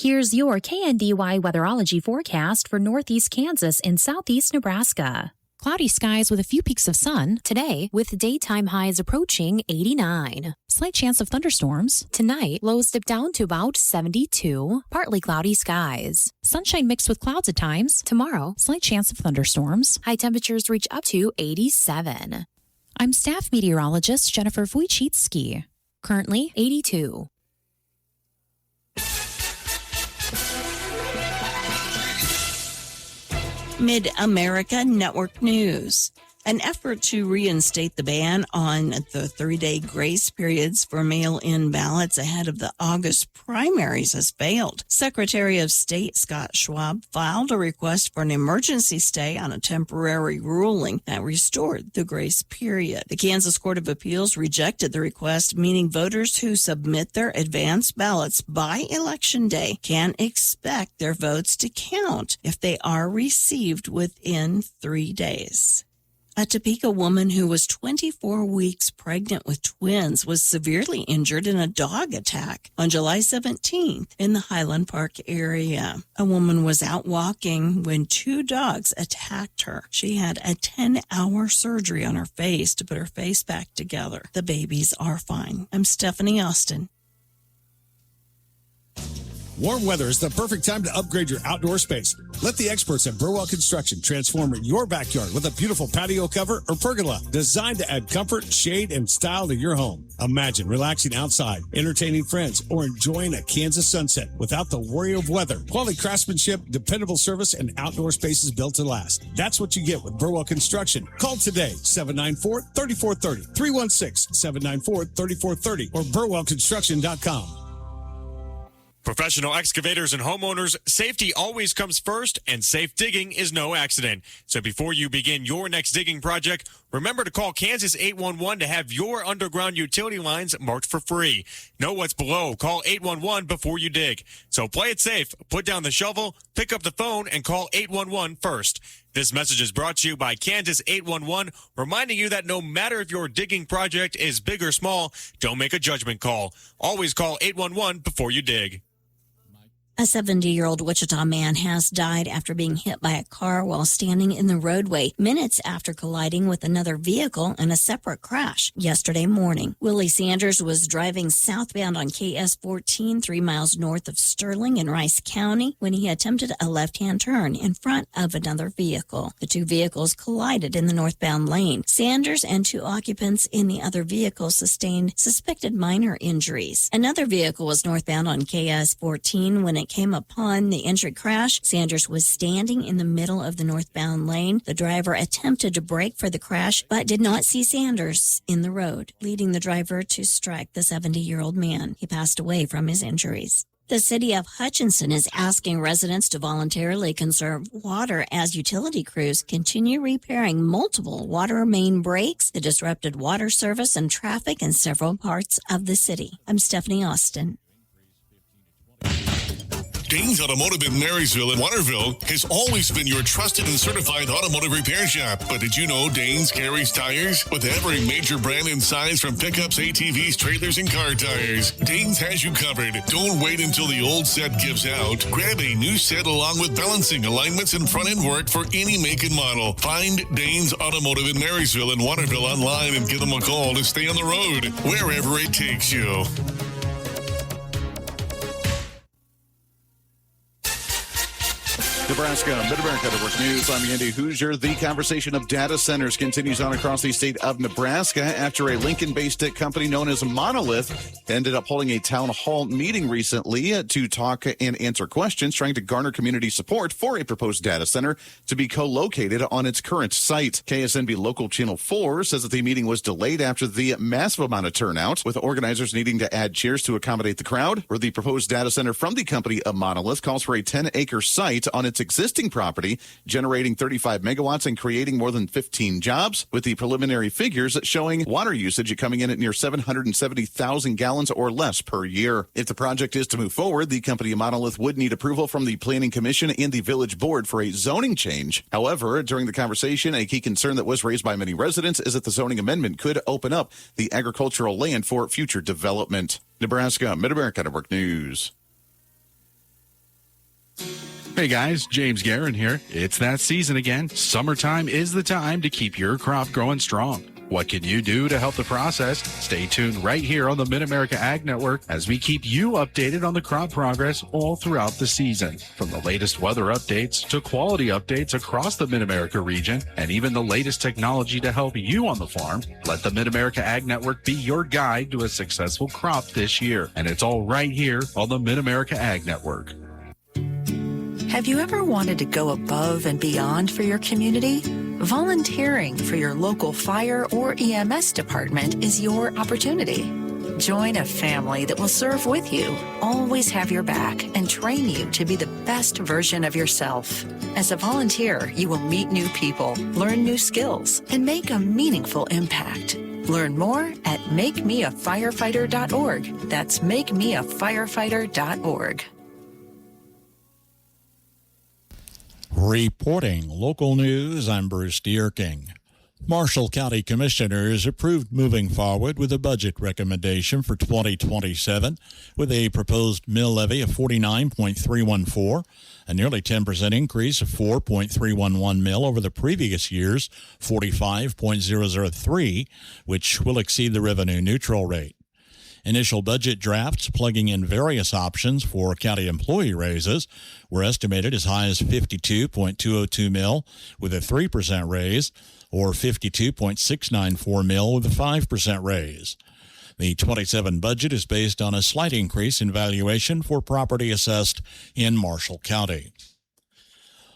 Here's your KNDY weatherology forecast for northeast Kansas and southeast Nebraska. Cloudy skies with a few peaks of sun today, with daytime highs approaching 89. Slight chance of thunderstorms. Tonight, lows dip down to about 72. Partly cloudy skies. Sunshine mixed with clouds at times. Tomorrow, slight chance of thunderstorms. High temperatures reach up to 87. I'm staff meteorologist Jennifer Wojcicki. Currently 82. Mid-America Network News. An effort to reinstate the ban on the 3-day grace periods for mail-in ballots ahead of the August primaries has failed. Secretary of State Scott Schwab filed a request for an emergency stay on a temporary ruling that restored the grace period. The Kansas Court of Appeals rejected the request, meaning voters who submit their advance ballots by Election Day can expect their votes to count if they are received within 3 days. A Topeka woman who was 24 weeks pregnant with twins was severely injured in a dog attack on July 17th in the Highland Park area. A woman was out walking when 2 dogs attacked her. She had a 10-hour surgery on her face to put her face back together. The babies are fine. I'm Stephanie Austin. Warm weather is the perfect time to upgrade your outdoor space. Let the experts at Burwell Construction transform your backyard with a beautiful patio cover or pergola designed to add comfort, shade, and style to your home. Imagine relaxing outside, entertaining friends, or enjoying a Kansas sunset without the worry of weather. Quality craftsmanship, dependable service, and outdoor spaces built to last. That's what you get with Burwell Construction. Call today, 794-3430, 316-794-3430, or burwellconstruction.com. Professional excavators and homeowners, safety always comes first, and safe digging is no accident. So before you begin your next digging project, remember to call Kansas 811 to have your underground utility lines marked for free. Know what's below. Call 811 before you dig. So play it safe. Put down the shovel, pick up the phone, and call 811 first. This message is brought to you by Kansas 811, reminding you that no matter if your digging project is big or small, don't make a judgment call. Always call 811 before you dig. A 70-year-old Wichita man has died after being hit by a car while standing in the roadway minutes after colliding with another vehicle in a separate crash yesterday morning. Willie Sanders was driving southbound on KS 14, 3 miles north of Sterling in Rice County when he attempted a left-hand turn in front of another vehicle. The 2 vehicles collided in the northbound lane. Sanders and 2 occupants in the other vehicle sustained suspected minor injuries. Another vehicle was northbound on KS 14 when it came upon the injured crash. Sanders was standing in the middle of the northbound lane. The driver attempted to brake for the crash, but did not see Sanders in the road, leading the driver to strike the 70-year-old man. He passed away from his injuries. The city of Hutchinson is asking residents to voluntarily conserve water as utility crews continue repairing multiple water main breaks that disrupted water service and traffic in several parts of the city. I'm Stephanie Austin. Danes Automotive in Marysville and Waterville has always been your trusted and certified automotive repair shop. But did you know Danes carries tires? With every major brand and size from pickups, ATVs, trailers, and car tires, Danes has you covered. Don't wait until the old set gives out. Grab a new set along with balancing, alignments, and front-end work for any make and model. Find Danes Automotive in Marysville and Waterville online and give them a call to stay on the road, wherever it takes you. Nebraska, Mid-America Network News. I'm Andy Hoosier. The conversation of data centers continues on across the state of Nebraska after a Lincoln-based company known as Monolith ended up holding a town hall meeting recently to talk and answer questions, trying to garner community support for a proposed data center to be co-located on its current site. KSNB Local Channel 4 says that the meeting was delayed after the massive amount of turnout, with organizers needing to add chairs to accommodate the crowd. Where the proposed data center from the company of Monolith calls for a 10-acre site on its existing property, generating 35 megawatts and creating more than 15 jobs, with the preliminary figures showing water usage coming in at near 770,000 gallons or less per year. If the project is to move forward, the company of Monolith would need approval from the Planning Commission and the Village Board for a zoning change. However, during the conversation, a key concern that was raised by many residents is that the zoning amendment could open up the agricultural land for future development. Nebraska, Mid-America Network News. Hey guys, James Guerin here. It's that season again. Summertime is the time to keep your crop growing strong. What can you do to help the process? Stay tuned right here on the Mid-America Ag Network as we keep you updated on the crop progress all throughout the season. From the latest weather updates to quality updates across the Mid-America region and even the latest technology to help you on the farm, let the Mid-America Ag Network be your guide to a successful crop this year. And it's all right here on the Mid-America Ag Network. Have you ever wanted to go above and beyond for your community? Volunteering for your local fire or EMS department is your opportunity. Join a family that will serve with you, always have your back, and train you to be the best version of yourself. As a volunteer, you will meet new people, learn new skills, and make a meaningful impact. Learn more at makemeafirefighter.org. That's makemeafirefighter.org. Reporting local news, I'm Bruce Dierking. Marshall County Commissioners approved moving forward with a budget recommendation for 2027 with a proposed mill levy of 49.314, a nearly 10% increase of 4.311 mil over the previous year's 45.003, which will exceed the revenue neutral rate. Initial budget drafts plugging in various options for county employee raises were estimated as high as 52.202 mil with a 3% raise or 52.694 mil with a 5% raise. The 27 budget is based on a slight increase in valuation for property assessed in Marshall County.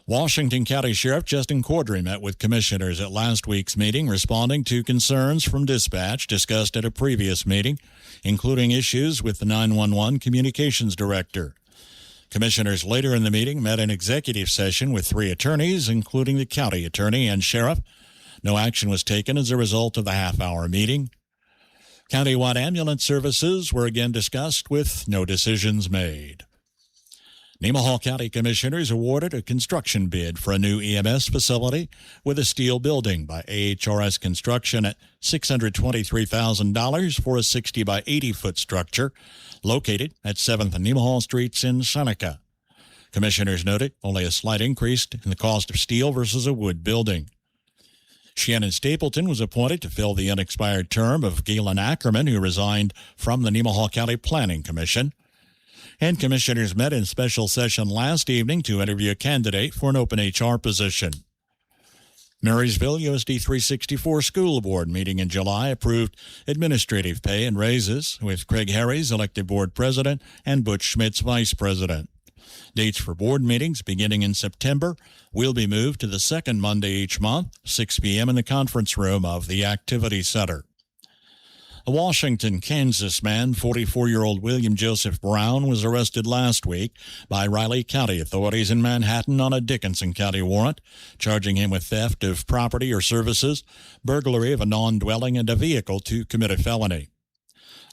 Washington County Sheriff Justin Cordray met with commissioners at last week's meeting, responding to concerns from dispatch discussed at a previous meeting, including issues with the 911 communications director. Commissioners later in the meeting met an executive session with 3 attorneys, including the county attorney and sheriff. No action was taken as a result of the half-hour meeting. Countywide ambulance services were again discussed with no decisions made. Nemaha County Commissioners awarded a construction bid for a new EMS facility with a steel building by AHRS Construction at $623,000 for a 60 by 80-foot structure located at 7th and Nemaha Streets in Seneca. Commissioners noted only a slight increase in the cost of steel versus a wood building. Shannon Stapleton was appointed to fill the unexpired term of Galen Ackerman, who resigned from the Nemaha County Planning Commission. And commissioners met in special session last evening to interview a candidate for an open HR position. Marysville USD 364 School Board meeting in July approved administrative pay and raises, with Craig Harries elected board president and Butch Schmitz vice president. Dates for board meetings beginning in September will be moved to the second Monday each month, 6 p.m. in the conference room of the Activity Center. A Washington, Kansas man, 44-year-old William Joseph Brown, was arrested last week by Riley County authorities in Manhattan on a Dickinson County warrant, charging him with theft of property or services, burglary of a non-dwelling, and a vehicle to commit a felony.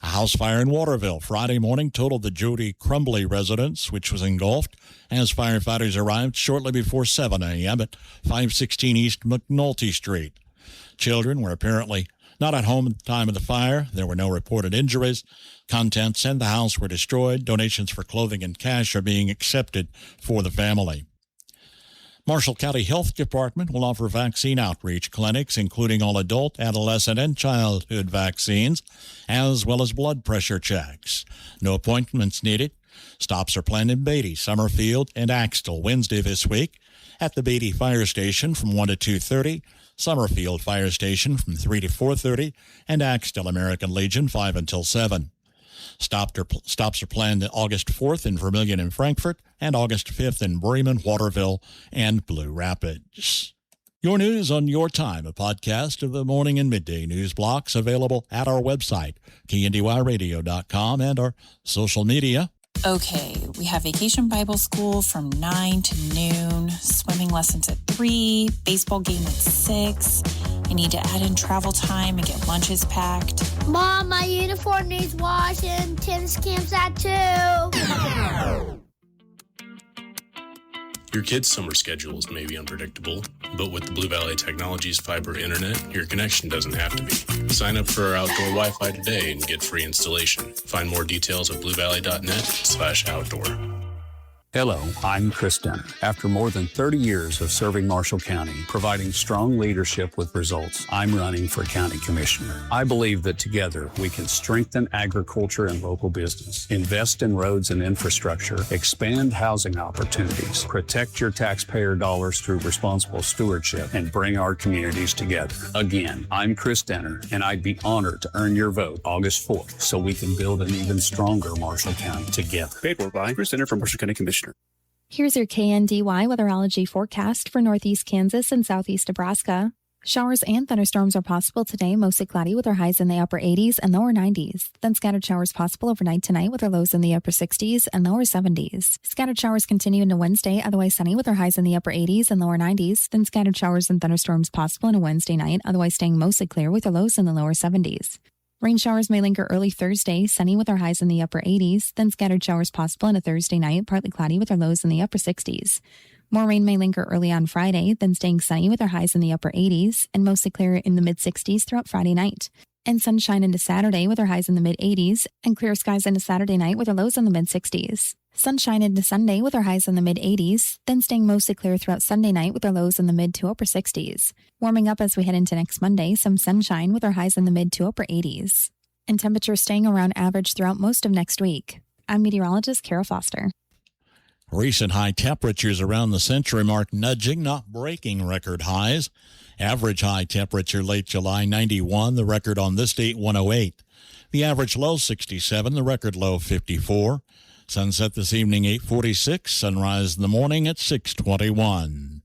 A house fire in Waterville Friday morning totaled the Jody Crumbly residence, which was engulfed as firefighters arrived shortly before 7 a.m. at 516 East McNulty Street. Children were apparently not at home at the time of the fire. There were no reported injuries. Contents in the house were destroyed. Donations for clothing and cash are being accepted for the family. Marshall County Health Department will offer vaccine outreach clinics, including all adult, adolescent, and childhood vaccines, as well as blood pressure checks. No appointments needed. Stops are planned in Beatty, Summerfield, and Axtell Wednesday this week. At the Beatty Fire Station from 1 to 2:30, Summerfield Fire Station from 3 to 4:30, and Axtell American Legion 5 until 7. Stops are planned August 4th in Vermilion and Frankfort, and August 5th in Bremen, Waterville, and Blue Rapids. Your news on your time, a podcast of the morning and midday news blocks available at our website, KNDYradio.com, and our social media. Okay, we have Vacation Bible School from 9 to noon, swimming lessons at 3, baseball game at 6. I need to add in travel time and get lunches packed. Mom, my uniform needs washing. Tennis camp's at 2. Your kids' summer schedules may be unpredictable, but with the Blue Valley Technologies fiber internet, your connection doesn't have to be. Sign up for our outdoor Wi-Fi today and get free installation. Find more details at bluevalley.net/outdoor. Hello, I'm Chris Denner. After more than 30 years of serving Marshall County, providing strong leadership with results, I'm running for County Commissioner. I believe that together we can strengthen agriculture and local business, invest in roads and infrastructure, expand housing opportunities, protect your taxpayer dollars through responsible stewardship, and bring our communities together. Again, I'm Chris Denner, and I'd be honored to earn your vote August 4th so we can build an even stronger Marshall County together. Paid for by Chris Denner from Marshall County Commissioner. Here's your KNDY weatherology forecast for northeast Kansas and southeast Nebraska. Showers and thunderstorms are possible today, mostly cloudy with our highs in the upper 80s and lower 90s. Then scattered showers possible overnight tonight with our lows in the upper 60s and lower 70s. Scattered showers continue into Wednesday, otherwise sunny with our highs in the upper 80s and lower 90s. Then scattered showers and thunderstorms possible on a Wednesday night, otherwise staying mostly clear with our lows in the lower 70s. Rain showers may linger early Thursday, sunny with our highs in the upper 80s, then scattered showers possible on a Thursday night, partly cloudy with our lows in the upper 60s. More rain may linger early on Friday, then staying sunny with our highs in the upper 80s, and mostly clear in the mid-60s throughout Friday night. And sunshine into Saturday with our highs in the mid-80s, and clear skies into Saturday night with our lows in the mid-60s. Sunshine into Sunday with our highs in the mid-80s, then staying mostly clear throughout Sunday night with our lows in the mid to upper 60s. Warming up as we head into next Monday, some sunshine with our highs in the mid to upper 80s. And temperatures staying around average throughout most of next week. I'm meteorologist Kara Foster. Recent high temperatures around the century mark nudging, not breaking record highs. Average high temperature late July 91, the record on this date 108. The average low 67, the record low 54. Sunset this evening 8:46, sunrise in the morning at 6:21.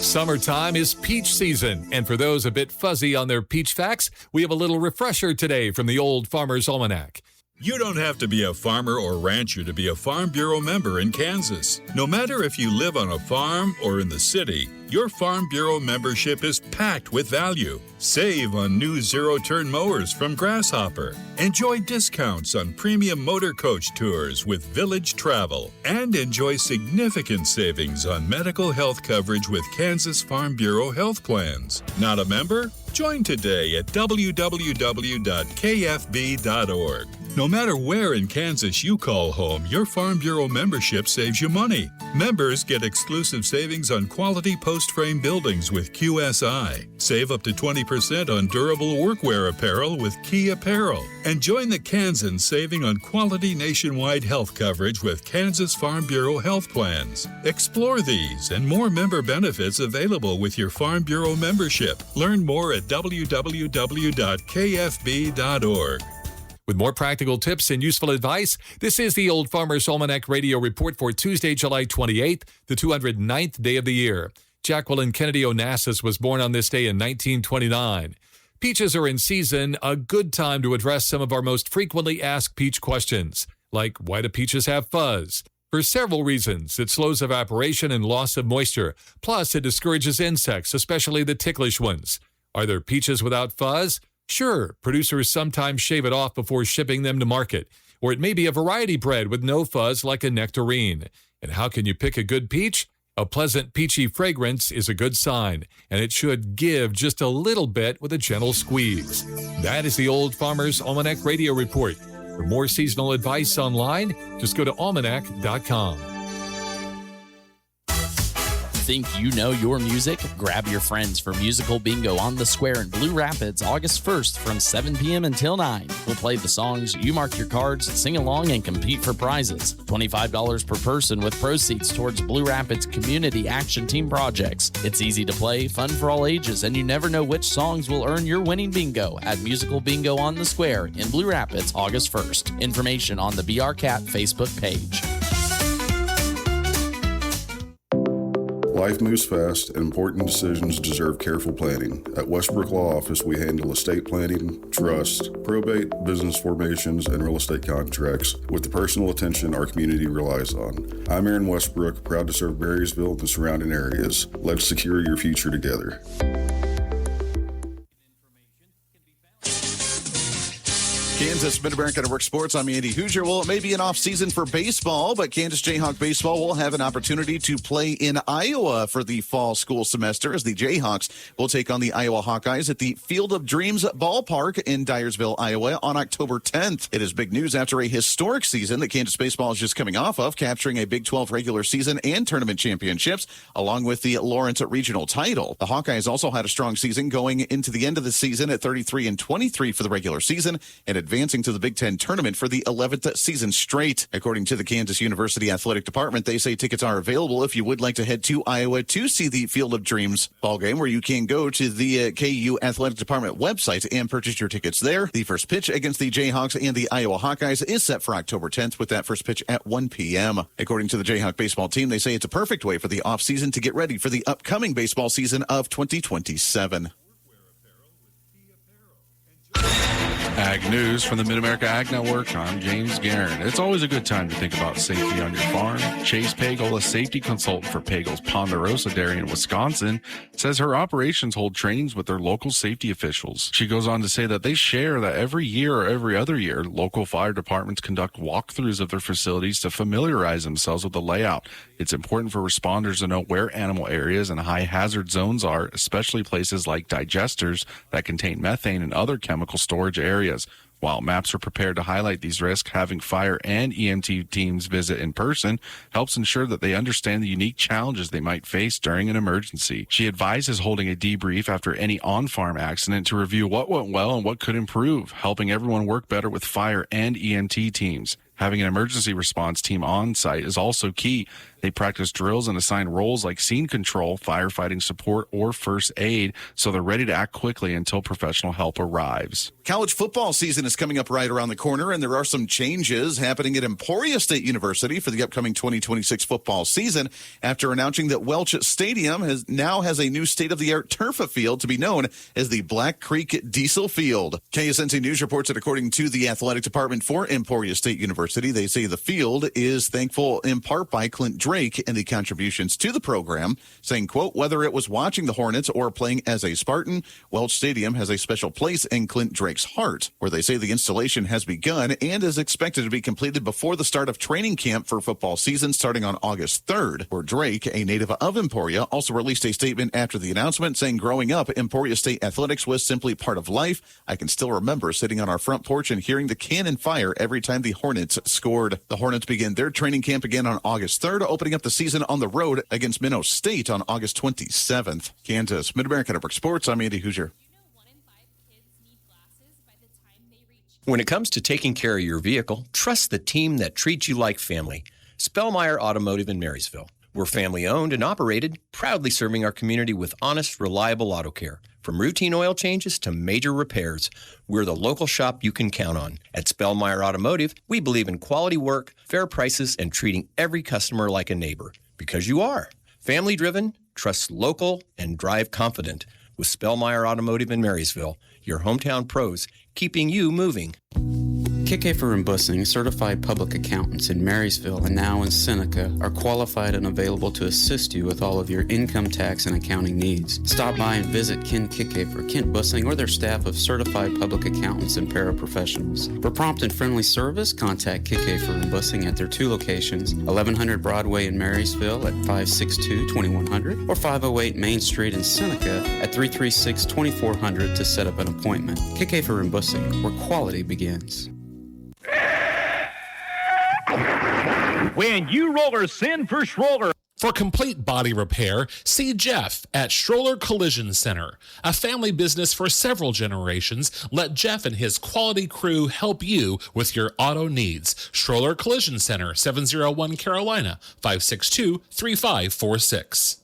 Summertime is peach season, and for those a bit fuzzy on their peach facts, we have a little refresher today from the Old Farmer's Almanac. You don't have to be a farmer or rancher to be a Farm Bureau member in Kansas. No matter if you live on a farm or in the city, your Farm Bureau membership is packed with value. Save on new zero-turn mowers from Grasshopper. Enjoy discounts on premium motor coach tours with Village Travel. And enjoy significant savings on medical health coverage with Kansas Farm Bureau health plans. Not a member? Join today at www.kfb.org. No matter where in Kansas you call home, your Farm Bureau membership saves you money. Members get exclusive savings on quality post-frame buildings with QSI. Save up to 20% on durable workwear apparel with Key Apparel. And join the Kansans saving on quality nationwide health coverage with Kansas Farm Bureau health plans. Explore these and more member benefits available with your Farm Bureau membership. Learn more at www.kfb.org. With more practical tips and useful advice, this is the Old Farmer's Almanac Radio Report for Tuesday, July 28th, the 209th day of the year. Jacqueline Kennedy Onassis was born on this day in 1929. Peaches are in season, a good time to address some of our most frequently asked peach questions, like why do peaches have fuzz? For several reasons, it slows evaporation and loss of moisture, plus it discourages insects, especially the ticklish ones. Are there peaches without fuzz? Sure, producers sometimes shave it off before shipping them to market, or it may be a variety bred with no fuzz like a nectarine. And how can you pick a good peach? A pleasant peachy fragrance is a good sign, and it should give just a little bit with a gentle squeeze. That is the Old Farmer's Almanac Radio Report. For more seasonal advice online, just go to almanac.com. Think you know your music? Grab your friends for Musical Bingo on the Square in Blue Rapids August 1st from 7 p.m. until 9. We'll play the songs, you mark your cards, sing along, and compete for prizes. $25 per person with proceeds towards Blue Rapids Community Action Team projects. It's easy to play, fun for all ages, and you never know which songs will earn your winning bingo at Musical Bingo on the Square in Blue Rapids August 1st. Information on the BRCat Facebook page. Life moves fast, and important decisions deserve careful planning. At Westbrook Law Office, we handle estate planning, trust, probate, business formations, and real estate contracts with the personal attention our community relies on. I'm Aaron Westbrook, proud to serve Berrysville and the surrounding areas. Let's secure your future together. Kansas Mid-America Network Sports. I'm Andy Hoosier. Well, it may be an off-season for baseball, but Kansas Jayhawk baseball will have an opportunity to play in Iowa for the fall school semester as the Jayhawks will take on the Iowa Hawkeyes at the Field of Dreams ballpark in Dyersville, Iowa on October 10th. It is big news after a historic season that Kansas baseball is just coming off of, capturing a Big 12 regular season and tournament championships, along with the Lawrence regional title. The Hawkeyes also had a strong season going into the end of the season at 33-23 for the regular season and advancing to the Big Ten tournament for the 11th season straight. According to the Kansas University Athletic Department, they say tickets are available if you would like to head to Iowa to see the Field of Dreams ball game, where you can go to the KU Athletic Department website and purchase your tickets there. The first pitch against the Jayhawks and the Iowa Hawkeyes is set for October 10th with that first pitch at 1 p.m. According to the Jayhawk baseball team, they say it's a perfect way for the offseason to get ready for the upcoming baseball season of 2027. Ag News from the Mid-America Ag Network. I'm James Guerin. It's always a good time to think about safety on your farm. Chase Pagel, a safety consultant for Pagel's Ponderosa Dairy in Wisconsin, says her operations hold trainings with their local safety officials. She goes on to say that they share that every year or every other year, local fire departments conduct walkthroughs of their facilities to familiarize themselves with the layout. It's important for responders to know where animal areas and high hazard zones are, especially places like digesters that contain methane and other chemical storage areas. While maps are prepared to highlight these risks, having fire and EMT teams visit in person helps ensure that they understand the unique challenges they might face during an emergency. She advises holding a debrief after any on-farm accident to review what went well and what could improve, helping everyone work better with fire and EMT teams. Having an emergency response team on site is also key. They practice drills and assign roles like scene control, firefighting support, or first aid, so they're ready to act quickly until professional help arrives. College football season is coming up right around the corner, and there are some changes happening at Emporia State University for the upcoming 2026 football season after announcing that Welch Stadium now has a new state-of-the-art turf field to be known as the Black Creek Diesel Field. KSNC News reports that according to the athletic department for Emporia State University, they say the field is thankful in part by Clint Drake and the contributions to the program, saying, quote, whether it was watching the Hornets or playing as a Spartan, Welch Stadium has a special place in Clint Drake's heart, where they say the installation has begun and is expected to be completed before the start of training camp for football season starting on August 3rd. Where Drake, a native of Emporia, also released a statement after the announcement saying, growing up, Emporia State athletics was simply part of life. I can still remember sitting on our front porch and hearing the cannon fire every time the Hornets scored. The Hornets begin their training camp again on August 3rd, opening up the season on the road against Minnow State on August 27th. Kansas Mid-America Network Sports, I'm Andy Hoosier. When it comes to taking care of your vehicle, trust the team that treats you like family. Spellmeyer Automotive in Marysville. We're family-owned and operated, proudly serving our community with honest, reliable auto care. From routine oil changes to major repairs, we're the local shop you can count on. At Spellmeyer Automotive, we believe in quality work, fair prices, and treating every customer like a neighbor. Because you are. Family-driven, trust local, and drive confident. With Spellmeyer Automotive in Marysville, your hometown pros, keeping you moving. Kickafer and Bussing, certified public accountants in Marysville and now in Seneca, are qualified and available to assist you with all of your income tax and accounting needs. Stop by and visit Ken Kickafer, Kent Bussing, or their staff of certified public accountants and paraprofessionals. For prompt and friendly service, contact Kickafer and Bussing at their two locations, 1100 Broadway in Marysville at 562-2100 or 508 Main Street in Seneca at 336-2400 to set up an appointment. Kickafer and Bussing, where quality begins. When you rollers send for Schroller. For complete body repair, see Jeff at Schroller Collision Center. A family business for several generations, let Jeff and his quality crew help you with your auto needs. Schroller Collision Center, 701 Carolina, 562-3546.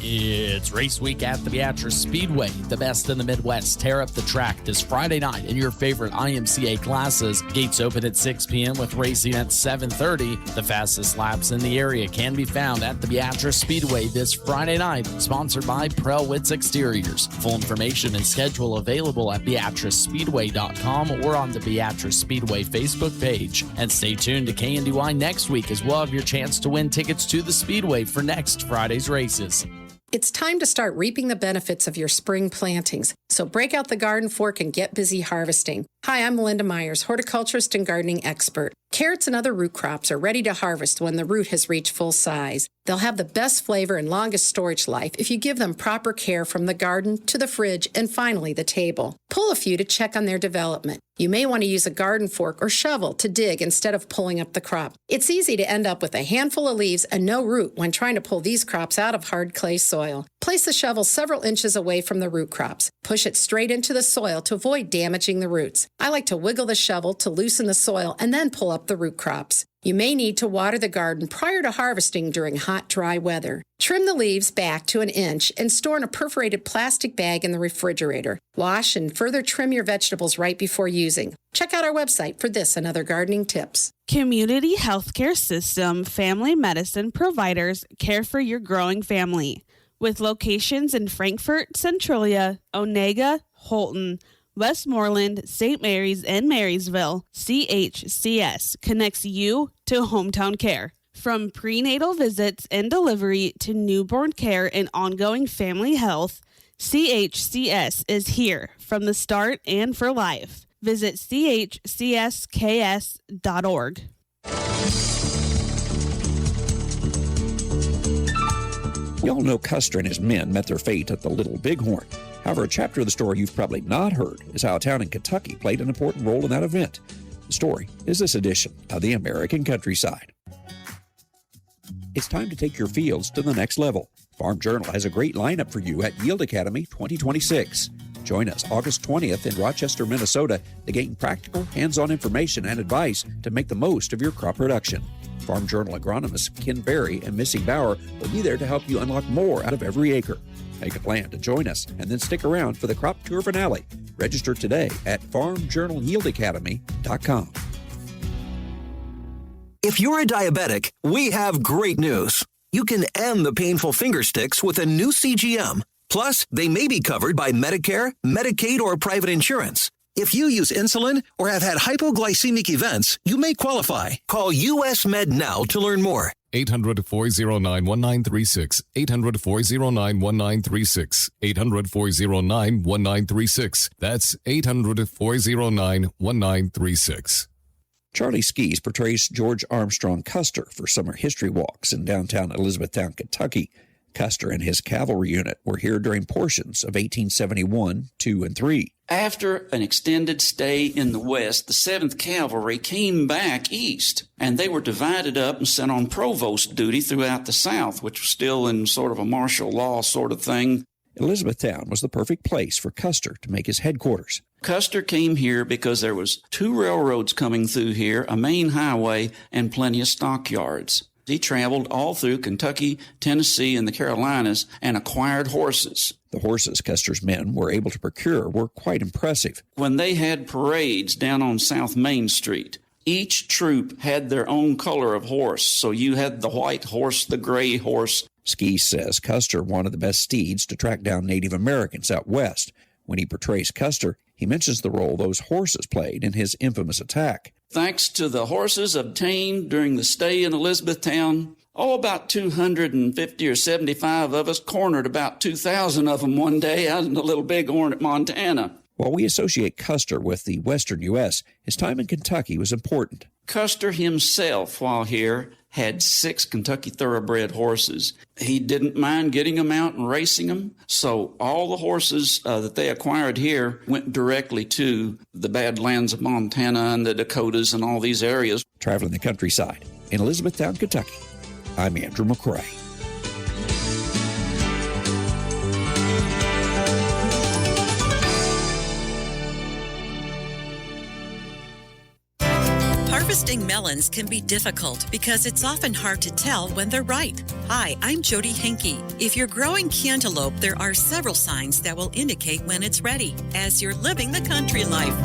It's race week at the Beatrice Speedway. The best in the Midwest tear up the track this Friday night in your favorite IMCA classes. Gates open at 6 p.m. with racing at 7:30. The fastest laps in the area can be found at the Beatrice Speedway this Friday night, sponsored by Prelwitz Exteriors. Full information and schedule available at BeatriceSpeedway.com or on the Beatrice Speedway Facebook page. And stay tuned to KNDY next week as we'll have your chance to win tickets to the Speedway for next Friday's races. It's time to start reaping the benefits of your spring plantings. So break out the garden fork and get busy harvesting. Hi, I'm Melinda Myers, horticulturist and gardening expert. Carrots and other root crops are ready to harvest when the root has reached full size. They'll have the best flavor and longest storage life if you give them proper care from the garden to the fridge and finally the table. Pull a few to check on their development. You may want to use a garden fork or shovel to dig instead of pulling up the crop. It's easy to end up with a handful of leaves and no root when trying to pull these crops out of hard clay soil. Place the shovel several inches away from the root crops. Push it straight into the soil to avoid damaging the roots. I like to wiggle the shovel to loosen the soil and then pull up the root crops. You may need to water the garden prior to harvesting during hot, dry weather. Trim the leaves back to 1 inch and store in a perforated plastic bag in the refrigerator. Wash and further trim your vegetables right before using. Check out our website for this and other gardening tips. Community Healthcare System family medicine providers care for your growing family. With locations in Frankfort, Centralia, Onega, Holton, Westmoreland, St. Mary's, and Marysville, CHCS connects you to hometown care. From prenatal visits and delivery to newborn care and ongoing family health, CHCS is here from the start and for life. Visit chcsks.org. We all know Custer and his men met their fate at the Little Bighorn. However, a chapter of the story you've probably not heard is how a town in Kentucky played an important role in that event. The story is this edition of the American Countryside. It's time to take your fields to the next level. Farm Journal has a great lineup for you at Yield Academy 2026. Join us August 20th in Rochester, Minnesota to gain practical, hands-on information and advice to make the most of your crop production. Farm Journal agronomists Ken Berry and Missy Bauer will be there to help you unlock more out of every acre. Make a plan to join us and then stick around for the crop tour finale. Register today at farmjournalyieldacademy.com. If you're a diabetic, we have great news. You can end the painful finger sticks with a new CGM. Plus, they may be covered by Medicare, Medicaid, or private insurance. If you use insulin or have had hypoglycemic events, you may qualify. Call US Med now to learn more. 800-409-1936. 800-409-1936. 800-409-1936. That's 800-409-1936. Charlie Skis portrays George Armstrong Custer for summer history walks in downtown Elizabethtown, Kentucky. Custer and his cavalry unit were here during portions of 1871, 2, and 3. After an extended stay in the West, the 7th Cavalry came back east, and they were divided up and sent on provost duty throughout the South, which was still in sort of a martial law sort of thing. Elizabethtown was the perfect place for Custer to make his headquarters. Custer came here because there was 2 railroads coming through here, a main highway, and plenty of stockyards. He traveled all through Kentucky, Tennessee, and the Carolinas and acquired horses. The horses Custer's men were able to procure were quite impressive. When they had parades down on South Main Street, each troop had their own color of horse. So you had the white horse, the gray horse. Ski says Custer wanted the best steeds to track down Native Americans out west. When he portrays Custer, he mentions the role those horses played in his infamous attack. Thanks to the horses obtained during the stay in Elizabethtown, about 250 or 75 of us cornered about 2,000 of them one day out in the Little Bighorn at Montana. While we associate Custer with the western U.S., his time in Kentucky was important. Custer himself, while here, had 6 Kentucky thoroughbred horses. He didn't mind getting them out and racing them, so all the horses that they acquired here went directly to the Badlands of Montana and the Dakotas and all these areas. Traveling the countryside in Elizabethtown, Kentucky, I'm Andrew McCrae. Harvesting melons can be difficult because it's often hard to tell when they're ripe. Hi, I'm Jody Henke. If you're growing cantaloupe, there are several signs that will indicate when it's ready, as you're living the country life.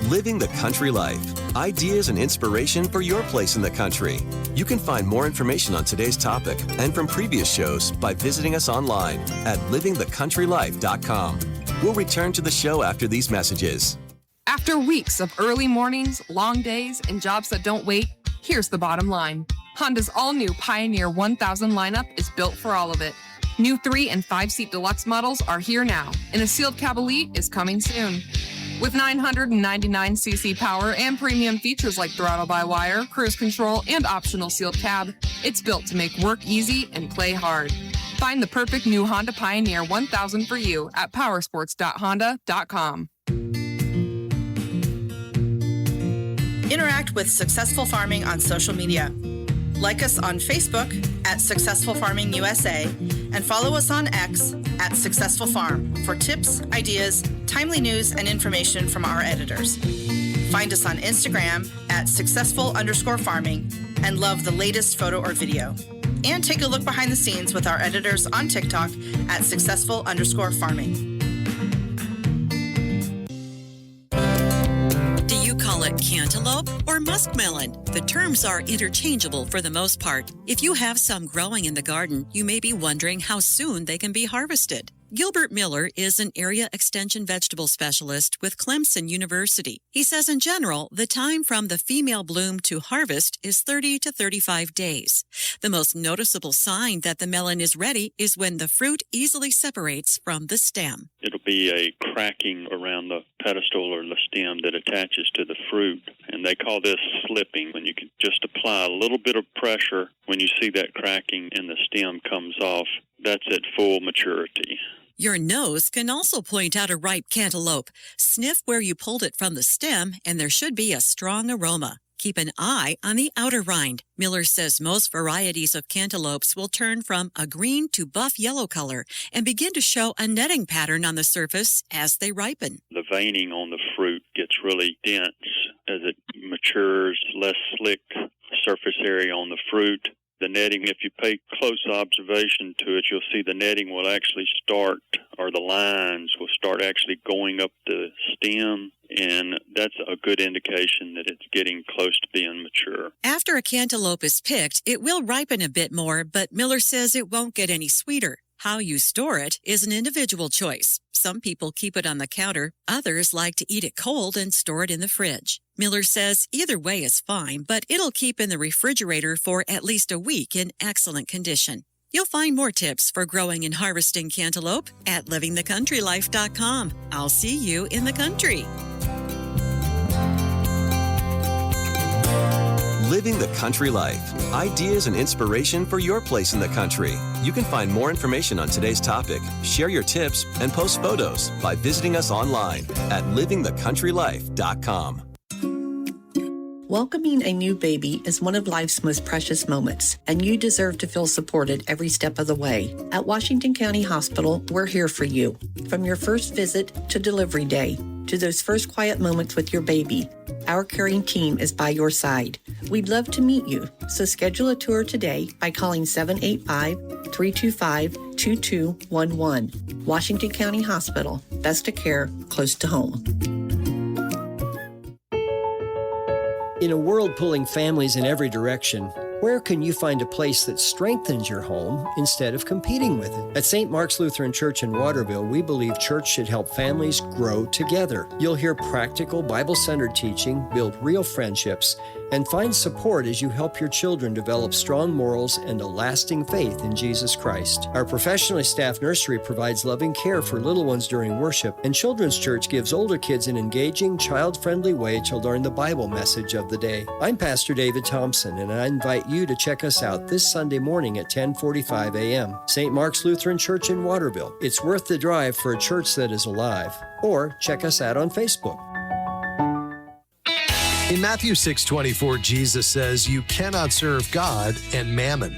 Living the country life. Ideas and inspiration for your place in the country. You can find more information on today's topic and from previous shows by visiting us online at livingthecountrylife.com. We'll return to the show after these messages. After weeks of early mornings, long days, and jobs that don't wait, here's the bottom line. Honda's all-new Pioneer 1000 lineup is built for all of it. New 3 and 5 seat deluxe models are here now, and a sealed cab elite is coming soon. With 999cc power and premium features like throttle-by-wire, cruise control, and optional sealed cab, it's built to make work easy and play hard. Find the perfect new Honda Pioneer 1000 for you at powersports.honda.com. Interact with Successful Farming on social media. Like us on Facebook at Successful Farming USA and follow us on X at Successful Farm for tips, ideas, timely news, and information from our editors. Find us on Instagram at successful_farming and love the latest photo or video. And take a look behind the scenes with our editors on TikTok at successful_farming. Call it cantaloupe or muskmelon. The terms are interchangeable for the most part. If you have some growing in the garden, you may be wondering how soon they can be harvested. Gilbert Miller is an area extension vegetable specialist with Clemson University. He says in general, the time from the female bloom to harvest is 30 to 35 days. The most noticeable sign that the melon is ready is when the fruit easily separates from the stem. It'll be a cracking around the pedestal or the stem that attaches to the fruit, and they call this slipping. When you can just apply a little bit of pressure when you see that cracking and the stem comes off, that's at full maturity. Your nose can also point out a ripe cantaloupe. Sniff where you pulled it from the stem, and there should be a strong aroma. Keep an eye on the outer rind. Miller says most varieties of cantaloupes will turn from a green to buff yellow color and begin to show a netting pattern on the surface as they ripen. The veining on the fruit gets really dense as it matures, less slick surface area on the fruit. The netting, if you pay close observation to it, you'll see the netting will actually start, or the lines will start actually going up the stem, and that's a good indication that it's getting close to being mature. After a cantaloupe is picked, it will ripen a bit more, but Miller says it won't get any sweeter. How you store it is an individual choice. Some people keep it on the counter. Others like to eat it cold and store it in the fridge. Miller says either way is fine, but it'll keep in the refrigerator for at least a week in excellent condition. You'll find more tips for growing and harvesting cantaloupe at livingthecountrylife.com. I'll see you in the country. Living the Country Life. Ideas and inspiration for your place in the country. You can find more information on today's topic, share your tips, and post photos by visiting us online at livingthecountrylife.com. Welcoming a new baby is one of life's most precious moments, and you deserve to feel supported every step of the way. At Washington County Hospital, we're here for you. From your first visit to delivery day, to those first quiet moments with your baby, our caring team is by your side. We'd love to meet you, so schedule a tour today by calling 785-325-2211. Washington County Hospital, best of care, close to home. In a world pulling families in every direction, where can you find a place that strengthens your home instead of competing with it? At St. Mark's Lutheran Church in Waterville, we believe church should help families grow together. You'll hear practical, Bible-centered teaching, build real friendships, and find support as you help your children develop strong morals and a lasting faith in Jesus Christ. Our professionally staffed nursery provides loving care for little ones during worship, and Children's Church gives older kids an engaging, child-friendly way to learn the Bible message of the day. I'm Pastor David Thompson, and I invite you to check us out this Sunday morning at 10:45 a.m. St. Mark's Lutheran Church in Waterville. It's worth the drive for a church that is alive. Or check us out on Facebook. In Matthew 6:24, Jesus says, "You cannot serve God and mammon."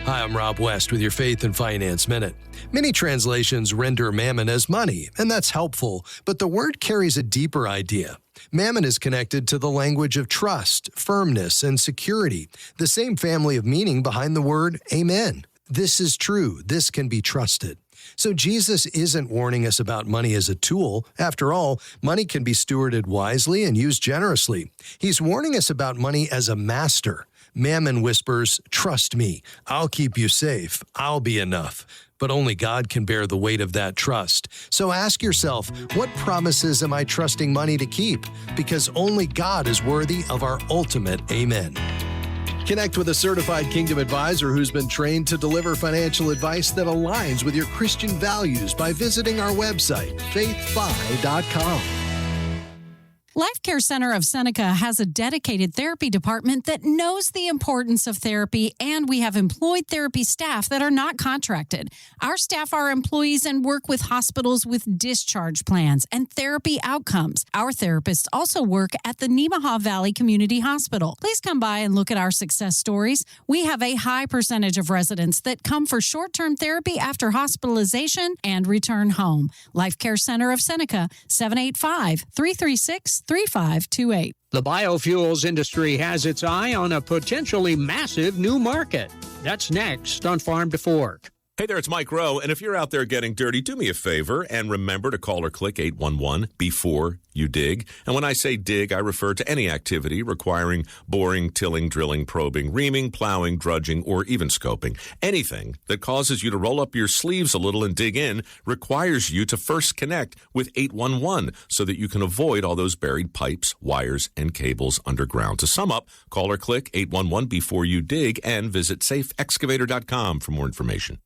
Hi, I'm Rob West with your Faith and Finance Minute. Many translations render mammon as money, and that's helpful, but the word carries a deeper idea. Mammon is connected to the language of trust, firmness, and security, the same family of meaning behind the word amen. This is true. This can be trusted. So Jesus isn't warning us about money as a tool. After all, money can be stewarded wisely and used generously. He's warning us about money as a master. Mammon whispers, "Trust me. I'll keep you safe. I'll be enough." But only God can bear the weight of that trust. So ask yourself, what promises am I trusting money to keep? Because only God is worthy of our ultimate amen. Connect with a certified Kingdom advisor who's been trained to deliver financial advice that aligns with your Christian values by visiting our website, faithfi.com. Life Care Center of Seneca has a dedicated therapy department that knows the importance of therapy, and we have employed therapy staff that are not contracted. Our staff are employees and work with hospitals with discharge plans and therapy outcomes. Our therapists also work at the Nemaha Valley Community Hospital. Please come by and look at our success stories. We have a high percentage of residents that come for short-term therapy after hospitalization and return home. Life Care Center of Seneca, 785-336-3528. The biofuels industry has its eye on a potentially massive new market. That's next on Farm to Fork. Hey there, it's Mike Rowe, and if you're out there getting dirty, do me a favor and remember to call or click 811 before you dig. And when I say dig, I refer to any activity requiring boring, tilling, drilling, probing, reaming, plowing, drudging, or even scoping. Anything that causes you to roll up your sleeves a little and dig in requires you to first connect with 811 so that you can avoid all those buried pipes, wires, and cables underground. To sum up, call or click 811 before you dig and visit safeexcavator.com for more information.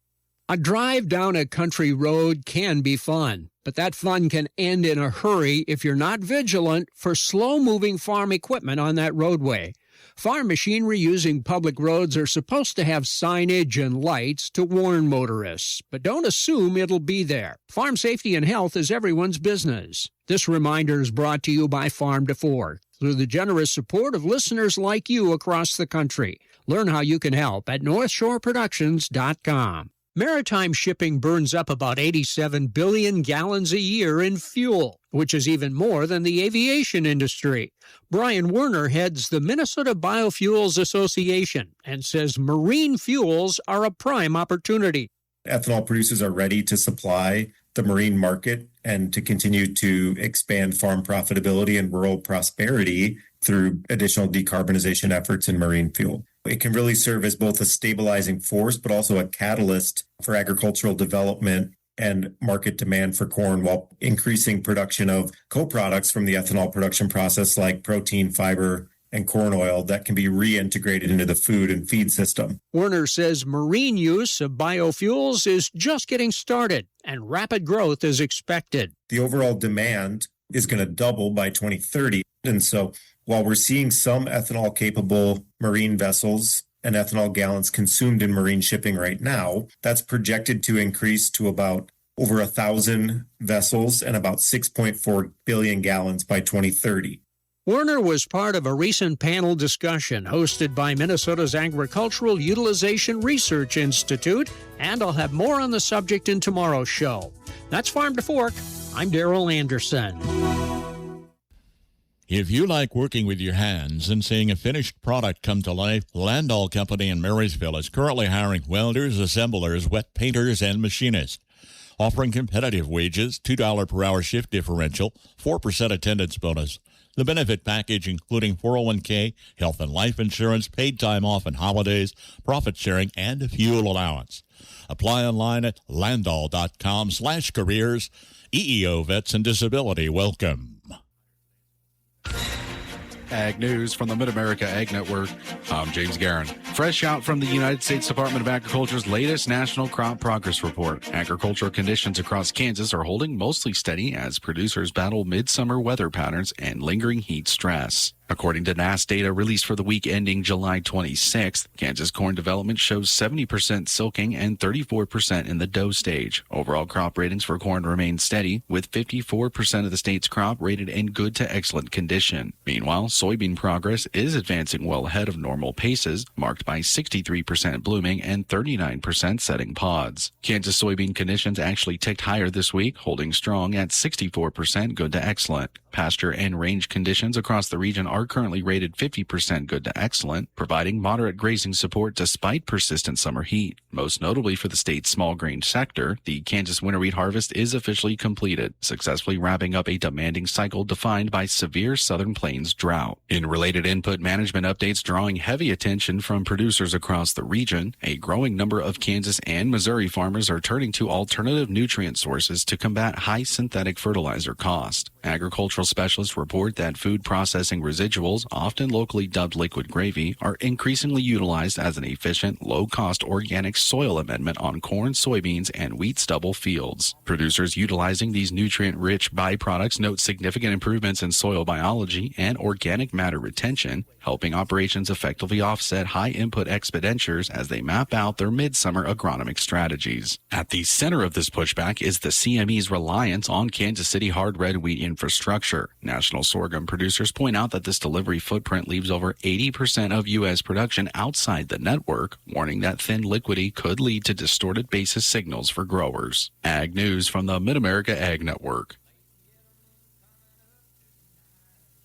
A drive down a country road can be fun, but that fun can end in a hurry if you're not vigilant for slow-moving farm equipment on that roadway. Farm machinery using public roads are supposed to have signage and lights to warn motorists, but don't assume it'll be there. Farm safety and health is everyone's business. This reminder is brought to you by Farm to Fork through the generous support of listeners like you across the country. Learn how you can help at NorthshoreProductions.com. Maritime shipping burns up about 87 billion gallons a year in fuel, which is even more than the aviation industry. Brian Werner heads the Minnesota Biofuels Association and says marine fuels are a prime opportunity. Ethanol producers are ready to supply the marine market and to continue to expand farm profitability and rural prosperity through additional decarbonization efforts in marine fuel. It can really serve as both a stabilizing force, but also a catalyst for agricultural development and market demand for corn while increasing production of co-products from the ethanol production process like protein, fiber, and corn oil that can be reintegrated into the food and feed system. Werner says marine use of biofuels is just getting started and rapid growth is expected. The overall demand is going to double by 2030. And so while we're seeing some ethanol-capable marine vessels and ethanol gallons consumed in marine shipping right now, that's projected to increase to about over 1,000 vessels and about 6.4 billion gallons by 2030. Werner was part of a recent panel discussion hosted by Minnesota's Agricultural Utilization Research Institute, and I'll have more on the subject in tomorrow's show. That's Farm to Fork. I'm Darrell Anderson. If you like working with your hands and seeing a finished product come to life, Landau Company in Marysville is currently hiring welders, assemblers, wet painters, and machinists. Offering competitive wages, $2 per hour shift differential, 4% attendance bonus. The benefit package including 401k, health and life insurance, paid time off and holidays, profit sharing, and a fuel allowance. Apply online at landau.com/careers. EEO Vets and Disability welcome. Ag News from the Mid-America Ag Network. I'm James Guerin. Fresh out from the United States Department of Agriculture's latest National Crop Progress Report. Agricultural conditions across Kansas are holding mostly steady as producers battle midsummer weather patterns and lingering heat stress. According to NASS data released for the week ending July 26th, Kansas corn development shows 70% silking and 34% in the dough stage. Overall crop ratings for corn remain steady, with 54% of the state's crop rated in good to excellent condition. Meanwhile, soybean progress is advancing well ahead of normal paces, marked by 63% blooming and 39% setting pods. Kansas soybean conditions actually ticked higher this week, holding strong at 64% good to excellent. Pasture and range conditions across the region are currently rated 50% good to excellent, providing moderate grazing support despite persistent summer heat. Most notably for the state's small grain sector, the Kansas winter wheat harvest is officially completed, successfully wrapping up a demanding cycle defined by severe southern plains drought. In related input management updates drawing heavy attention from producers across the region, a growing number of Kansas and Missouri farmers are turning to alternative nutrient sources to combat high synthetic fertilizer cost. Agricultural specialists report that food processing residuals residuals, often locally dubbed liquid gravy, are increasingly utilized as an efficient, low-cost organic soil amendment on corn, soybeans, and wheat stubble fields. Producers utilizing these nutrient-rich byproducts note significant improvements in soil biology and organic matter retention, helping operations effectively offset high input expenditures as they map out their midsummer agronomic strategies. At the center of this pushback is the CME's reliance on Kansas City hard red wheat infrastructure. National sorghum producers point out that this delivery footprint leaves over 80% of U.S. production outside the network, warning that thin liquidity could lead to distorted basis signals for growers. Ag News from the Mid-America Ag Network.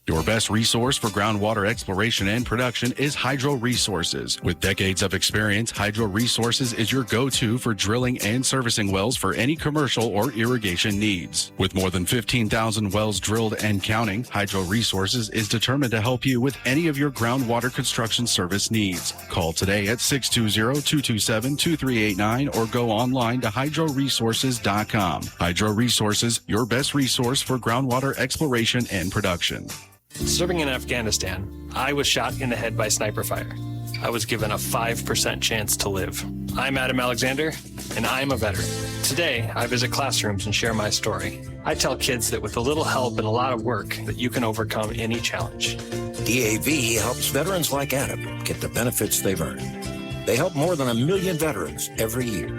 Your best resource for groundwater exploration and production is Hydro Resources. With decades of experience, Hydro Resources is your go-to for drilling and servicing wells for any commercial or irrigation needs. With more than 15,000 wells drilled and counting, Hydro Resources is determined to help you with any of your groundwater construction service needs. Call today at 620-227-2389 or go online to hydroresources.com. Hydro Resources, your best resource for groundwater exploration and production. Serving in Afghanistan, I was shot in the head by sniper fire. I was given a 5% chance to live. I'm Adam Alexander, and I'm a veteran. Today, I visit classrooms and share my story. I tell kids that with a little help and a lot of work, that you can overcome any challenge. DAV helps veterans like Adam get the benefits they've earned. They help more than 1 million veterans every year.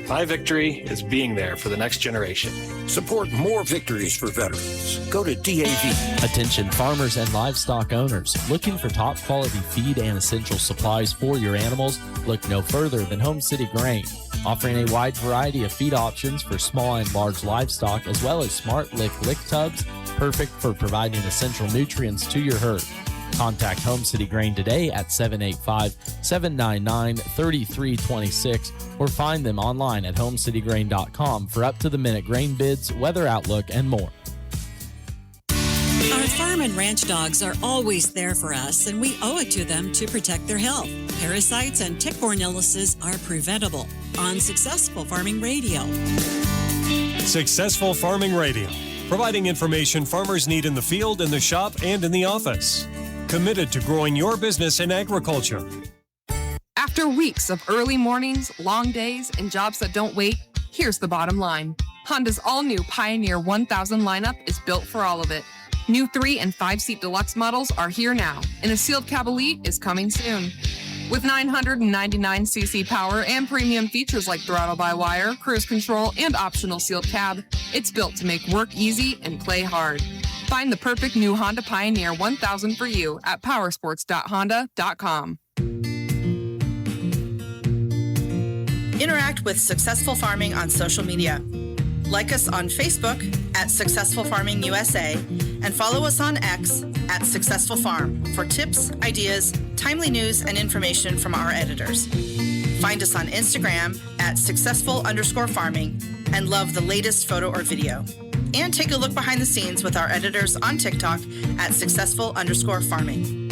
My victory is being there for the next generation. Support more victories for veterans. Go to DAV. Attention farmers and livestock owners. Looking for top quality feed and essential supplies for your animals? Look no further than Home City Grain. Offering a wide variety of feed options for small and large livestock, as well as Smart Lick tubs, perfect for providing essential nutrients to your herd. Contact Home City Grain today at 785-799-3326 or find them online at homecitygrain.com for up-to-the-minute grain bids, weather outlook, and more. Our farm and ranch dogs are always there for us, and we owe it to them to protect their health. Parasites and tick-borne illnesses are preventable on Successful Farming Radio. Successful Farming Radio, providing information farmers need in the field, in the shop, and in the office. Committed to growing your business in agriculture. After weeks of early mornings, long days, and jobs that don't wait, here's the bottom line. Honda's all-new Pioneer 1000 lineup is built for all of it. New 3- and 5-seat deluxe models are here now, and a sealed cab elite is coming soon. With 999cc power and premium features like throttle-by-wire, cruise control, and optional sealed cab, it's built to make work easy and play hard. Find the perfect new Honda Pioneer 1000 for you at powersports.honda.com. Interact with Successful Farming on social media. Like us on Facebook at Successful Farming USA and follow us on X at Successful Farm for tips, ideas, timely news, and information from our editors. Find us on Instagram at successful_farming and love the latest photo or video. And take a look behind the scenes with our editors on TikTok at successful_farming.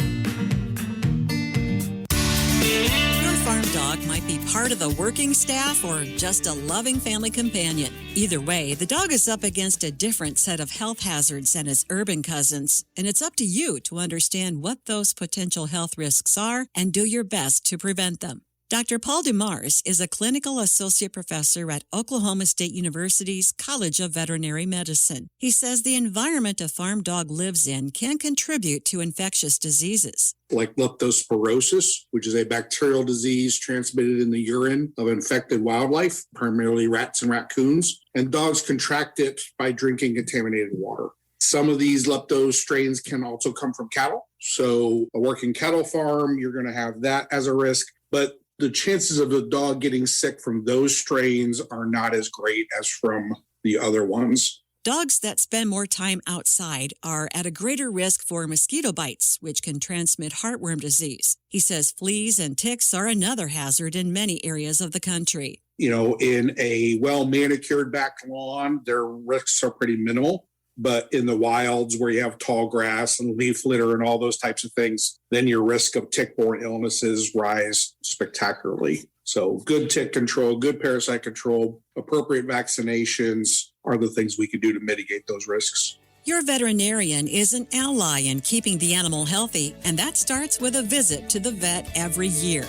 Your farm dog might be part of the working staff or just a loving family companion. Either way, the dog is up against a different set of health hazards than its urban cousins, and it's up to you to understand what those potential health risks are and do your best to prevent them. Dr. Paul Dumars is a clinical associate professor at Oklahoma State University's College of Veterinary Medicine. He says the environment a farm dog lives in can contribute to infectious diseases. Like leptospirosis, which is a bacterial disease transmitted in the urine of infected wildlife, primarily rats and raccoons, and dogs contract it by drinking contaminated water. Some of these lepto strains can also come from cattle. So a working cattle farm, you're going to have that as a risk, but the chances of the dog getting sick from those strains are not as great as from the other ones. Dogs that spend more time outside are at a greater risk for mosquito bites, which can transmit heartworm disease. He says fleas and ticks are another hazard in many areas of the country. You know, in a well-manicured back lawn, their risks are pretty minimal. But in the wilds where you have tall grass and leaf litter and all those types of things, then your risk of tick-borne illnesses rise spectacularly. So good tick control, good parasite control, appropriate vaccinations are the things we can do to mitigate those risks. Your veterinarian is an ally in keeping the animal healthy, and that starts with a visit to the vet every year.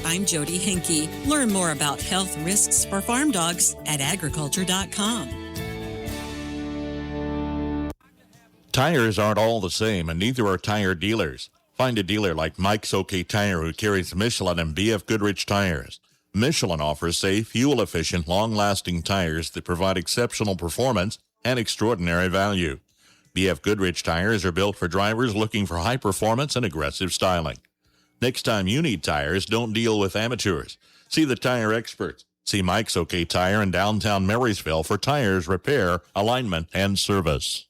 I'm Jody Henke. Learn more about health risks for farm dogs at agriculture.com. Tires aren't all the same, and neither are tire dealers. Find a dealer like Mike's OK Tire, who carries Michelin and BF Goodrich tires. Michelin offers safe, fuel-efficient, long-lasting tires that provide exceptional performance and extraordinary value. BF Goodrich tires are built for drivers looking for high performance and aggressive styling. Next time you need tires, don't deal with amateurs. See the tire experts. See Mike's OK Tire in downtown Marysville for tires, repair, alignment, and service.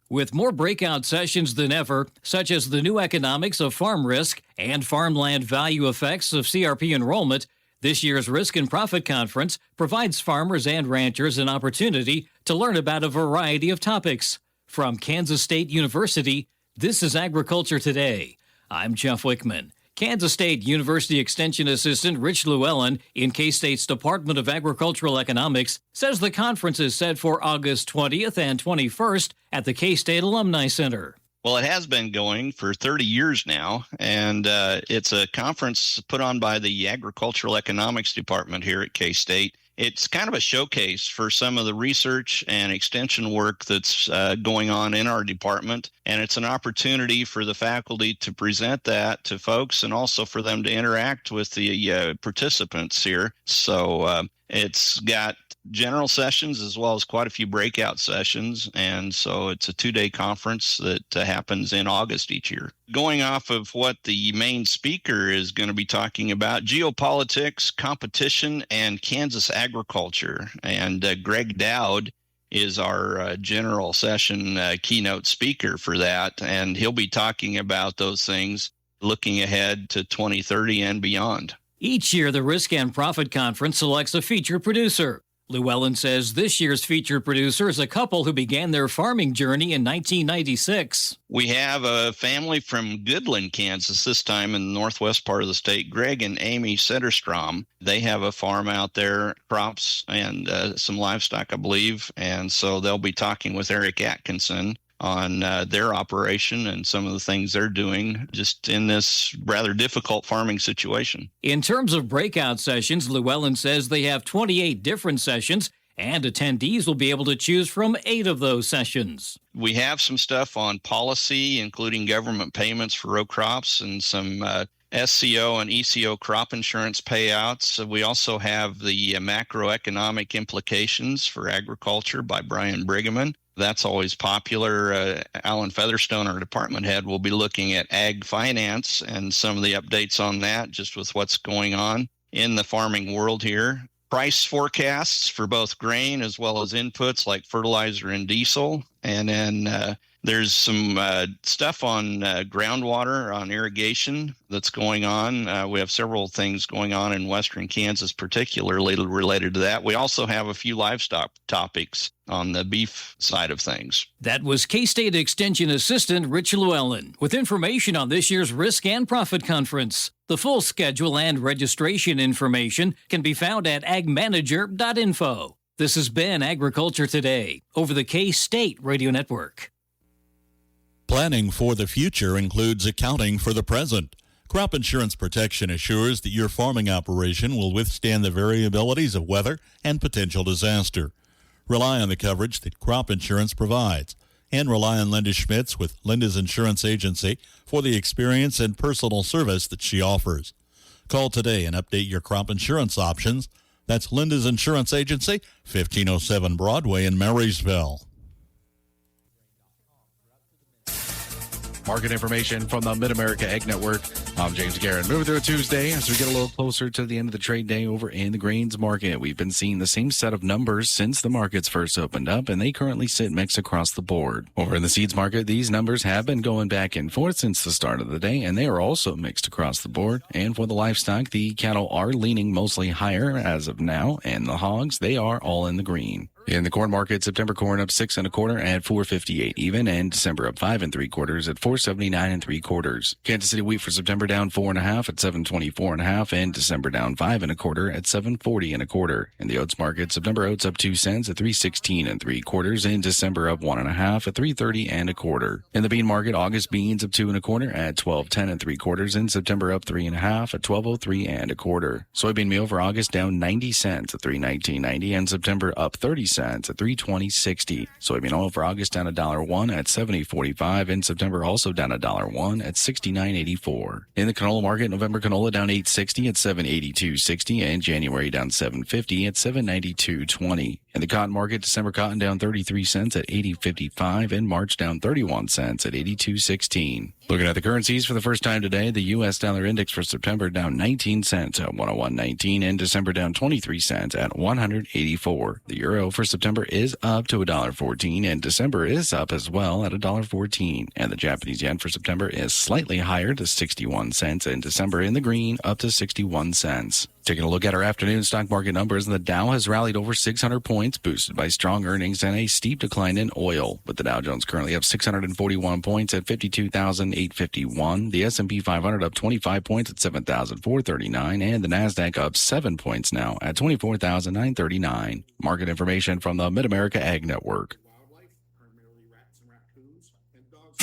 With more breakout sessions than ever, such as the new economics of farm risk and farmland value effects of CRP enrollment, this year's Risk and Profit Conference provides farmers and ranchers an opportunity to learn about a variety of topics. From Kansas State University, this is Agriculture Today. I'm Jeff Wickman. Kansas State University Extension Assistant Rich Llewellyn in K-State's Department of Agricultural Economics says the conference is set for August 20th and 21st at the K-State Alumni Center. Well, it has been going for 30 years now, and it's a conference put on by the Agricultural Economics Department here at K-State. It's kind of a showcase for some of the research and extension work that's going on in our department, and it's an opportunity for the faculty to present that to folks and also for them to interact with the participants here. So it's got general sessions as well as quite a few breakout sessions, and so it's a 2-day conference that happens in August each year. Going off of what the main speaker is going to be talking about, geopolitics, competition, and Kansas agriculture, and Greg Dowd is our general session keynote speaker for that, and he'll be talking about those things looking ahead to 2030 and beyond. Each year, the Risk and Profit Conference selects a feature producer. Llewellyn says this year's featured producer is a couple who began their farming journey in 1996. We have a family from Goodland, Kansas, this time in the northwest part of the state, Greg and Amy Setterstrom. They have a farm out there, crops and some livestock, I believe, and so they'll be talking with Eric Atkinson on their operation and some of the things they're doing just in this rather difficult farming situation. In terms of breakout sessions, Llewellyn says they have 28 different sessions, and attendees will be able to choose from 8 of those sessions. We have some stuff on policy, including government payments for row crops and some SCO and ECO crop insurance payouts. We also have the macroeconomic implications for agriculture by Brian Brigham. That's always popular. Alan Featherstone, our department head, will be looking at ag finance and some of the updates on that, just with what's going on in the farming world here. Price forecasts for both grain as well as inputs like fertilizer and diesel. And then there's some stuff on groundwater, on irrigation that's going on. We have several things going on in western Kansas, particularly related to that. We also have a few livestock topics on the beef side of things. That was K-State Extension Assistant Rich Llewellyn with information on this year's Risk and Profit Conference. The full schedule and registration information can be found at agmanager.info. This has been Agriculture Today over the K-State Radio Network. Planning for the future includes accounting for the present. Crop insurance protection assures that your farming operation will withstand the variabilities of weather and potential disaster. Rely on the coverage that crop insurance provides, and rely on Linda Schmitz with Linda's Insurance Agency for the experience and personal service that she offers. Call today and update your crop insurance options. That's Linda's Insurance Agency, 1507 Broadway in Marysville. Market information from the Mid-America Egg Network. I'm James Guerin. Moving through a Tuesday as we get a little closer to the end of the trade day over in the grains market. We've been seeing the same set of numbers since the markets first opened up, and they currently sit mixed across the board. Over in the seeds market, these numbers have been going back and forth since the start of the day, and they are also mixed across the board. And for the livestock, the cattle are leaning mostly higher as of now, and the hogs, they are all in the green. In the corn market, September corn up 6 1/4 at $4.58 even, and December up 5 3/4 at $4.79 3/4. Kansas City wheat for September down 4 1/2 at $7.24 1/2, and December down 5 1/4 at $7.40 1/4. In the oats market, September oats up 2 cents at $3.16 3/4, and December up 1 1/2 at $3.30 1/4. In the bean market, August beans up 2 1/4 at $12.10 3/4, and September up 3 1/2 at $12.03 1/4. Soybean meal for August down 90 cents at $3.19.90, and September up 30 cents at $3.20.60. Soybean oil for August down $1.01 at $70.45, and September also down $1.01 at $69.84. In the canola market, November canola down $8.60 at $7.82.60, and January down $7.50 at $7.92.20. In the cotton market, December cotton down 33 cents at $80.55, and March down 31 cents at $82.16. Looking at the currencies for the first time today, the U.S. dollar index for September down 19 cents at 101.19, and December down 23 cents at 184. The euro for September is up to $1.14, and December is up as well at $1.14. And the Japanese yen for September is slightly higher to 61 cents, and December in the green up to 61 cents. Taking a look at our afternoon stock market numbers, the Dow has rallied over 600 points, boosted by strong earnings and a steep decline in oil, with the Dow Jones currently up 641 points at 52,851, the S&P 500 up 25 points at 7,439, and the Nasdaq up 7 points now at 24,939. Market information from the Mid-America Ag Network.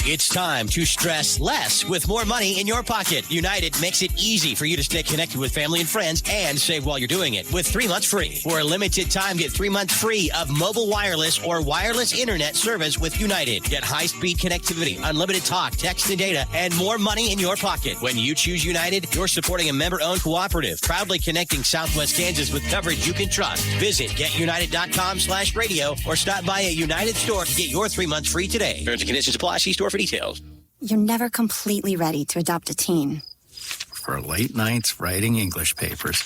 It's time to stress less with more money in your pocket. United makes it easy for you to stay connected with family and friends and save while you're doing it with 3 months free. For a limited time, get 3 months free of mobile wireless or wireless internet service with United. Get high-speed connectivity, unlimited talk, text, and data, and more money in your pocket. When you choose United, you're supporting a member-owned cooperative, proudly connecting Southwest Kansas with coverage you can trust. Visit getunited.com/radio or stop by a United store to get your 3 months free today. Terms and conditions apply. See store for details. You're never completely ready to adopt a teen. For late nights writing English papers.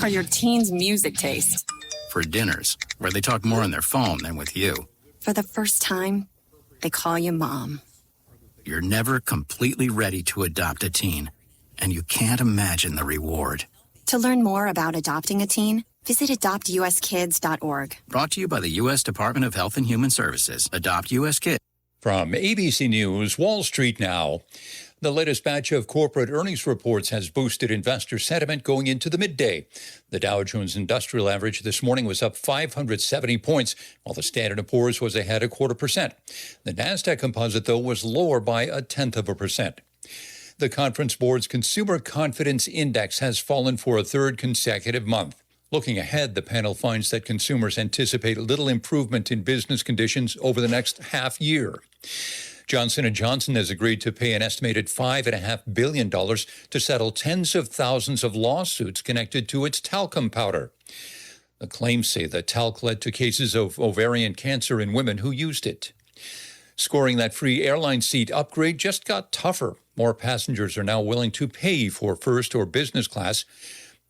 Or your teen's music taste. For dinners where they talk more on their phone than with you. For the first time, they call you mom. You're never completely ready to adopt a teen, and you can't imagine the reward. To learn more about adopting a teen, visit adoptuskids.org. Brought to you by the U.S. Department of Health and Human Services. Adopt U.S. Kids. From ABC News, Wall Street now. The latest batch of corporate earnings reports has boosted investor sentiment going into the midday. The Dow Jones Industrial Average this morning was up 570 points, while the Standard & Poor's was ahead 0.25%. The Nasdaq Composite, though, was lower by 0.1%. The Conference Board's Consumer Confidence Index has fallen for a third consecutive month. Looking ahead, the panel finds that consumers anticipate little improvement in business conditions over the next half year. Johnson & Johnson has agreed to pay an estimated $5.5 billion to settle tens of thousands of lawsuits connected to its talcum powder. The claims say that talc led to cases of ovarian cancer in women who used it. Scoring that free airline seat upgrade just got tougher. More passengers are now willing to pay for first or business class.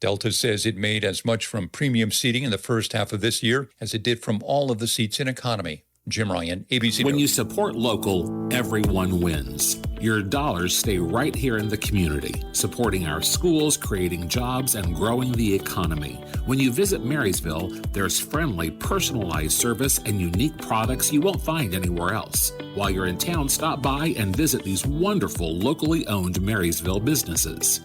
Delta says it made as much from premium seating in the first half of this year as it did from all of the seats in economy. Jim Ryan, ABC News. When you support local, everyone wins. Your dollars stay right here in the community, supporting our schools, creating jobs, and growing the economy. When you visit Marysville, there's friendly, personalized service and unique products you won't find anywhere else. While you're in town, stop by and visit these wonderful, locally owned Marysville businesses.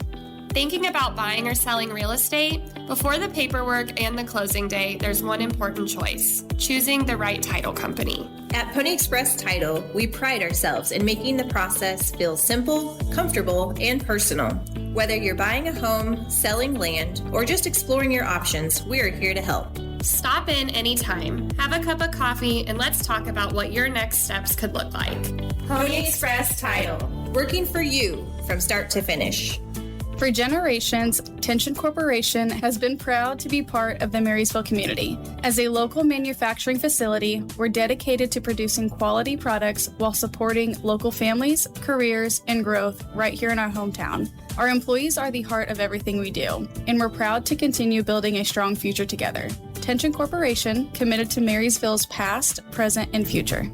Thinking about buying or selling real estate? Before the paperwork and the closing day, there's one important choice: choosing the right title company. At Pony Express Title, we pride ourselves in making the process feel simple, comfortable, and personal. Whether you're buying a home, selling land, or just exploring your options, we're here to help. Stop in anytime, have a cup of coffee, and let's talk about what your next steps could look like. Pony Express Title, working for you from start to finish. For generations, Tension Corporation has been proud to be part of the Marysville community. As a local manufacturing facility, we're dedicated to producing quality products while supporting local families, careers, and growth right here in our hometown. Our employees are the heart of everything we do, and we're proud to continue building a strong future together. Tension Corporation, committed to Marysville's past, present, and future.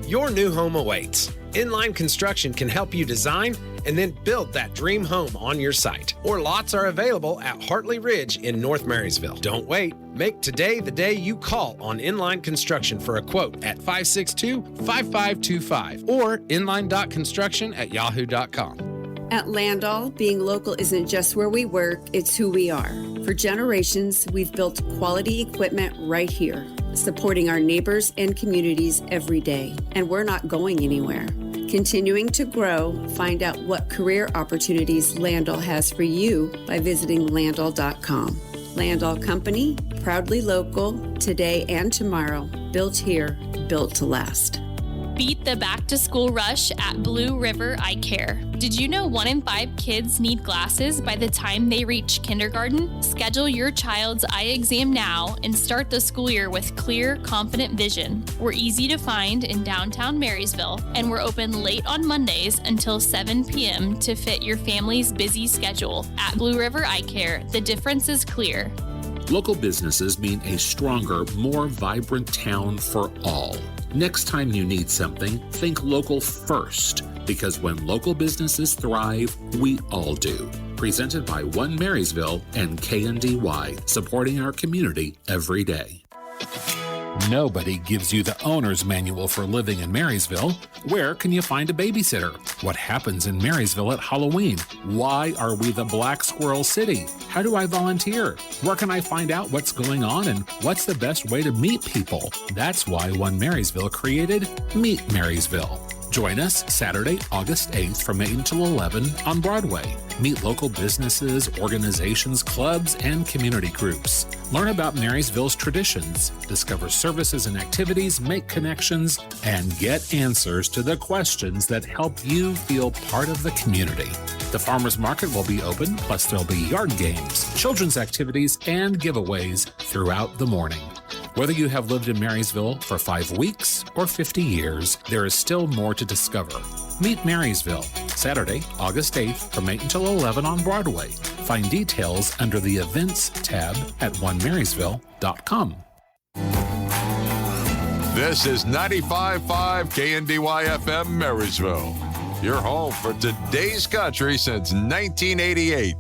Your new home awaits. Inline Construction can help you design and then build that dream home on your site. Or lots are available at Hartley Ridge in North Marysville. Don't wait. Make today the day you call on Inline Construction for a quote at 562-5525 or inline.construction@yahoo.com. At Landall, being local isn't just where we work, it's who we are. For generations, we've built quality equipment right here, supporting our neighbors and communities every day. And we're not going anywhere. Continuing to grow, find out what career opportunities Landall has for you by visiting landall.com. Landall Company, proudly local, today and tomorrow, built here, built to last. Beat the back-to-school rush at Blue River Eye Care. Did you know 1 in 5 kids need glasses by the time they reach kindergarten? Schedule your child's eye exam now and start the school year with clear, confident vision. We're easy to find in downtown Marysville, and we're open late on Mondays until 7 p.m. to fit your family's busy schedule. At Blue River Eye Care, the difference is clear. Local businesses mean a stronger, more vibrant town for all. Next time you need something, think local first, because when local businesses thrive, we all do. Presented by One Marysville and KNDY, supporting our community every day. Nobody gives you the owner's manual for living in Marysville. Where can you find a babysitter? What happens in Marysville at Halloween? Why are we the Black Squirrel City? How do I volunteer? Where can I find out what's going on and what's the best way to meet people? That's why One Marysville created Meet Marysville. Join us Saturday, August 8th from 8 until 11 on Broadway. Meet local businesses, organizations, clubs, and community groups. Learn about Marysville's traditions, discover services and activities, make connections, and get answers to the questions that help you feel part of the community. The farmers market will be open, plus there'll be yard games, children's activities, and giveaways throughout the morning. Whether you have lived in Marysville for 5 weeks or 50 years, there is still more to discover. Meet Marysville, Saturday, August 8th from 8 until 11 on Broadway. Find details under the Events tab at onemarysville.com. This is 95.5 KNDY FM Marysville, your home for today's country since 1988.